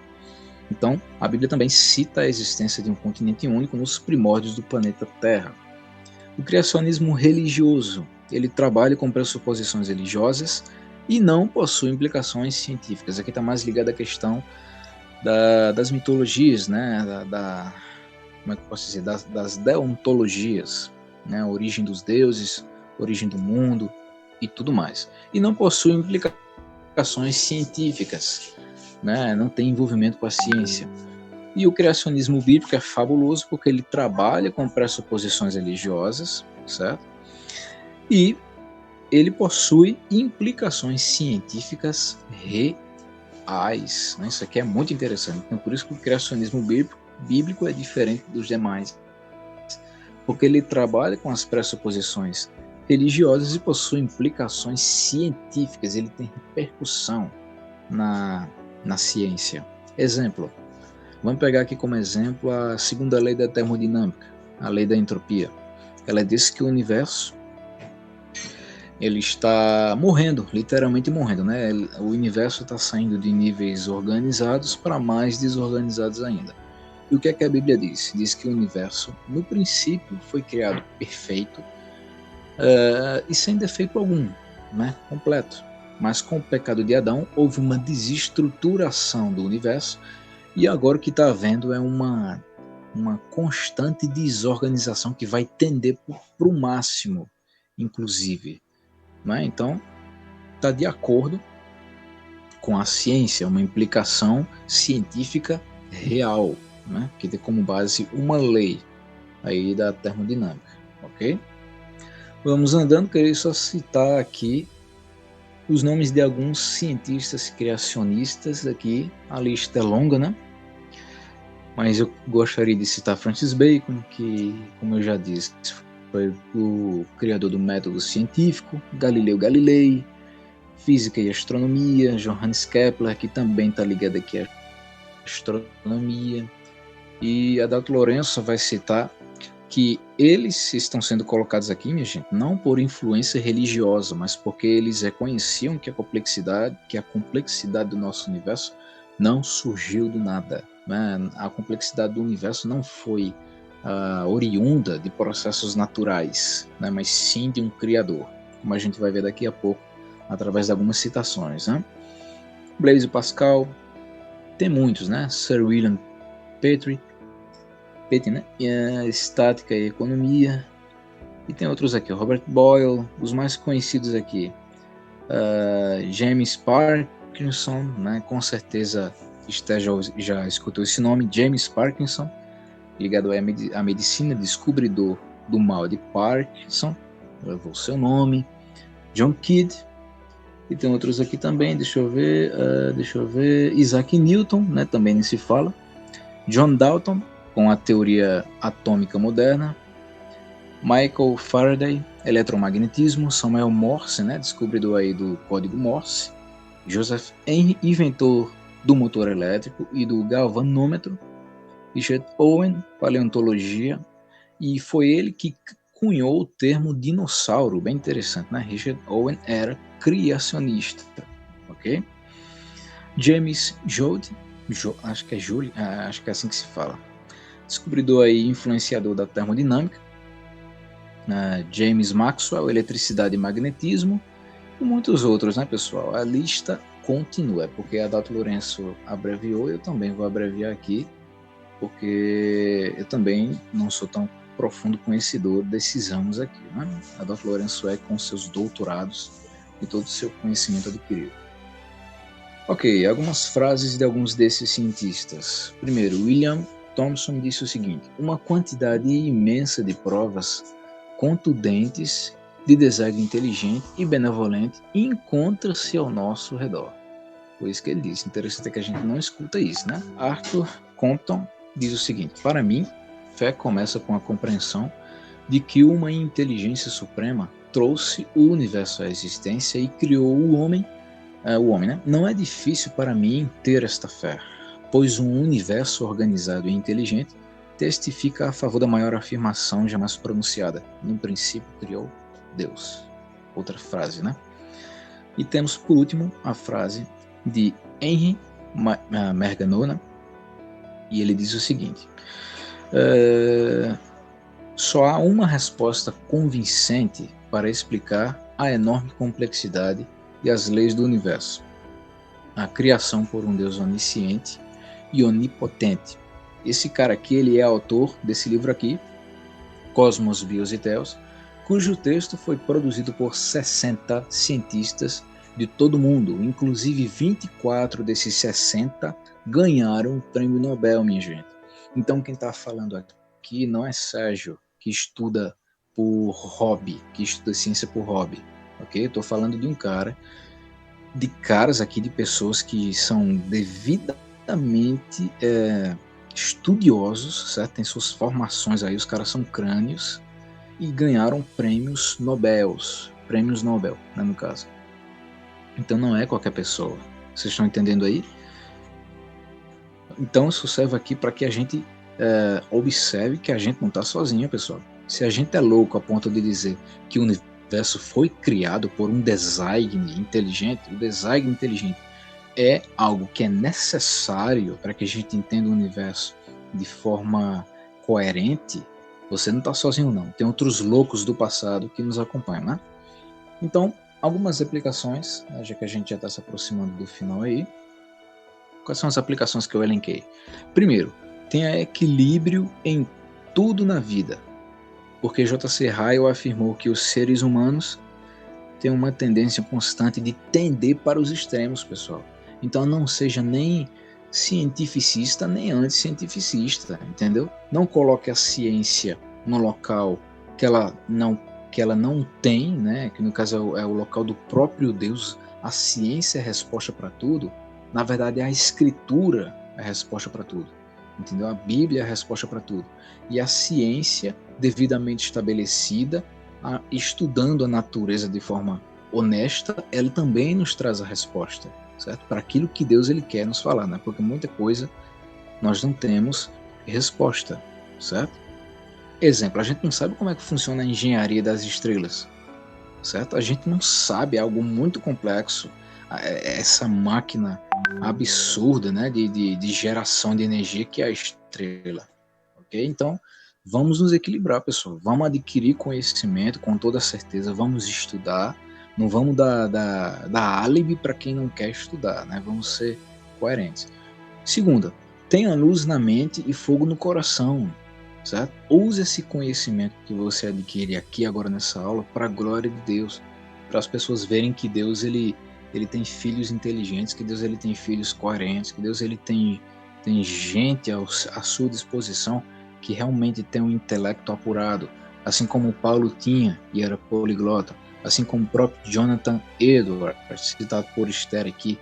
Então, a Bíblia também cita a existência de um continente único nos primórdios do planeta Terra. O criacionismo religioso, ele trabalha com pressuposições religiosas e não possui implicações científicas. Aqui está mais ligado à questão das mitologias, né? Como é que eu posso dizer? Das deontologias, né? A origem dos deuses, origem do mundo e tudo mais. E não possui implicações científicas, né? Não tem envolvimento com a ciência. E o criacionismo bíblico é fabuloso porque ele trabalha com pressuposições religiosas, certo? E ele possui implicações científicas reais. Né? Isso aqui é muito interessante. Então, por isso que o criacionismo bíblico é diferente dos demais, porque ele trabalha com as pressuposições religiosas e possui implicações científicas. Ele tem repercussão na ciência. Exemplo. Vamos pegar aqui como exemplo a segunda lei da termodinâmica, a lei da entropia. Ela diz que o universo ele está morrendo, literalmente morrendo, né? O universo está saindo de níveis organizados para mais desorganizados ainda. E o que é que a Bíblia diz? Diz que o universo, no princípio, foi criado perfeito e sem defeito algum, né? Completo. Mas com o pecado de Adão, houve uma desestruturação do universo e agora o que está havendo é uma constante desorganização que vai tender para o máximo, inclusive. Né? Então, está de acordo com a ciência, uma implicação científica real, né? Que tem como base uma lei aí da termodinâmica, ok? Vamos andando, queria só citar aqui os nomes de alguns cientistas criacionistas aqui, a lista é longa, né? Mas eu gostaria de citar Francis Bacon, que, como eu já disse, foi o criador do método científico, Galileu Galilei, física e astronomia, Johannes Kepler, que também está ligado aqui à astronomia, e Adalto Lourenço vai citar que eles estão sendo colocados aqui, minha gente, não por influência religiosa, mas porque eles reconheciam que a complexidade do nosso universo não surgiu do nada. Né? A complexidade do universo não foi oriunda de processos naturais, né? Mas sim de um criador, como a gente vai ver daqui a pouco, através de algumas citações. Né? Blaise Pascal, tem muitos, né? Sir William Petrie, né? Estática e economia, e tem outros aqui, Robert Boyle, os mais conhecidos aqui, James Parkinson, né? Com certeza já escutou esse nome, James Parkinson, ligado à medicina, descobridor do mal de Parkinson, levou seu nome. John Kidd, e tem outros aqui também, deixa eu ver, Isaac Newton, né? Também nem se fala, John Dalton, com a teoria atômica moderna, Michael Faraday, eletromagnetismo, Samuel Morse, né, descobridor aí do código Morse, Joseph Henry, inventor do motor elétrico e do galvanômetro, Richard Owen, paleontologia, e foi ele que cunhou o termo dinossauro, bem interessante, né? Richard Owen era criacionista, ok? James Joule, acho que é assim que se fala, descobridor e influenciador da termodinâmica, James Maxwell, eletricidade e magnetismo, e muitos outros, né, pessoal? A lista continua, porque a Adalto Lourenço abreviou, eu também vou abreviar aqui, porque eu também não sou tão profundo conhecedor desses ramos aqui, né? A Adalto Lourenço é com seus doutorados e todo o seu conhecimento adquirido. Ok, algumas frases de alguns desses cientistas. Primeiro, William Thomson disse o seguinte: uma quantidade imensa de provas contundentes de design inteligente e benevolente encontra-se ao nosso redor. Foi isso que ele disse. Interessante é que a gente não escuta isso, né? Arthur Compton diz o seguinte: para mim, fé começa com a compreensão de que uma inteligência suprema trouxe o universo à existência e criou o homem, né? Não é difícil para mim ter esta fé, pois um universo organizado e inteligente testifica a favor da maior afirmação jamais pronunciada: no princípio criou Deus. Outra frase, né? E temos por último a frase de Henry Mergenot, e ele diz o seguinte: só há uma resposta convincente para explicar a enorme complexidade e as leis do universo: a criação por um Deus onisciente e onipotente. Esse cara aqui, ele é autor desse livro aqui, Cosmos, Bios e Theos, cujo texto foi produzido por 60 cientistas de todo o mundo, inclusive 24 desses 60 ganharam o prêmio Nobel, minha gente. Então quem está falando aqui não é Sérgio, que estuda por hobby, que estuda ciência por hobby, ok? Estou falando de um cara, de caras aqui, de pessoas que são devidamente estudiosos, certo? Tem suas formações aí, os caras são crânios e ganharam prêmios Nobel, né, no caso. Então não é qualquer pessoa. Vocês estão entendendo aí? Então isso serve aqui para que a gente observe que a gente não está sozinho, pessoal. Se a gente é louco a ponto de dizer que o universo universo foi criado por um design inteligente, o design inteligente é algo que é necessário para que a gente entenda o universo de forma coerente, você não está sozinho não. Tem outros loucos do passado que nos acompanham, né? Então, algumas aplicações, né, já que a gente já está se aproximando do final aí. Quais são as aplicações que eu elenquei? Primeiro, tenha equilíbrio em tudo na vida, porque J.C. Ryle afirmou que os seres humanos têm uma tendência constante de tender para os extremos, pessoal. Então não seja nem cientificista nem anticientificista, entendeu? Não coloque a ciência no local que ela não tem, né? Que no caso é o local do próprio Deus. A ciência é a resposta para tudo. Na verdade, a escritura é a resposta para tudo. Entendeu? A Bíblia é a resposta para tudo. E a ciência, devidamente estabelecida, estudando a natureza de forma honesta, ela também nos traz a resposta, certo? Para aquilo que Deus ele quer nos falar, né? Porque muita coisa nós não temos resposta, certo? Exemplo, a gente não sabe como é que funciona a engenharia das estrelas, certo? A gente não sabe, é algo muito complexo, essa máquina absurda, né, de geração de energia que é a estrela, ok? Então, vamos nos equilibrar, pessoal. Vamos adquirir conhecimento com toda certeza, vamos estudar, não vamos dar álibi para quem não quer estudar, né? Vamos ser coerentes. Segunda, tenha luz na mente e fogo no coração, certo? Use esse conhecimento que você adquire aqui agora nessa aula para a glória de Deus, para as pessoas verem que Deus ele tem filhos inteligentes, que Deus ele tem filhos coerentes, que Deus ele tem gente à sua disposição que realmente tem um intelecto apurado, assim como Paulo tinha e era poliglota, assim como o próprio Jonathan Edwards, citado por Esther aqui,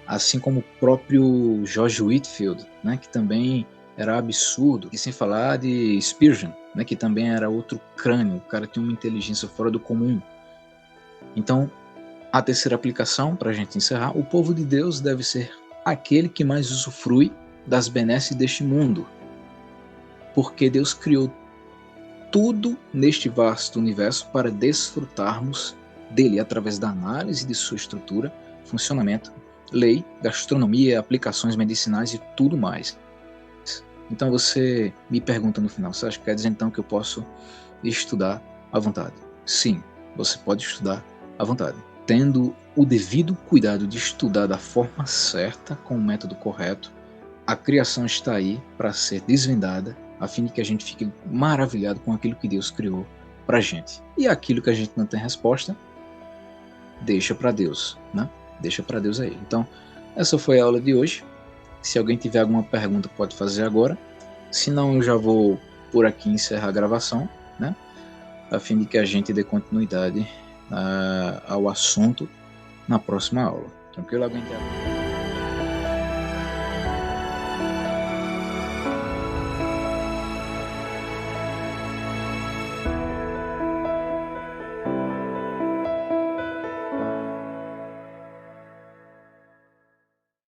assim como o próprio George Whitefield, né, que também era absurdo, e sem falar de Spurgeon, né, que também era outro crânio, o cara tinha uma inteligência fora do comum. Então, a terceira aplicação, para a gente encerrar, o povo de Deus deve ser aquele que mais usufrui das benesses deste mundo, porque Deus criou tudo neste vasto universo para desfrutarmos dele através da análise de sua estrutura, funcionamento, lei, gastronomia, aplicações medicinais e tudo mais. Então você me pergunta no final, você acha que quer dizer então que eu posso estudar à vontade? Sim, você pode estudar à vontade, tendo o devido cuidado de estudar da forma certa, com o método correto. A criação está aí para ser desvendada, a fim de que a gente fique maravilhado com aquilo que Deus criou para a gente. E aquilo que a gente não tem resposta, deixa para Deus, né? Deixa para Deus aí. Então, essa foi a aula de hoje. Se alguém tiver alguma pergunta, pode fazer agora. Se não, eu já vou por aqui encerrar a gravação, né? A fim de que a gente dê continuidade ao assunto na próxima aula. Tranquilo? Alguém quer?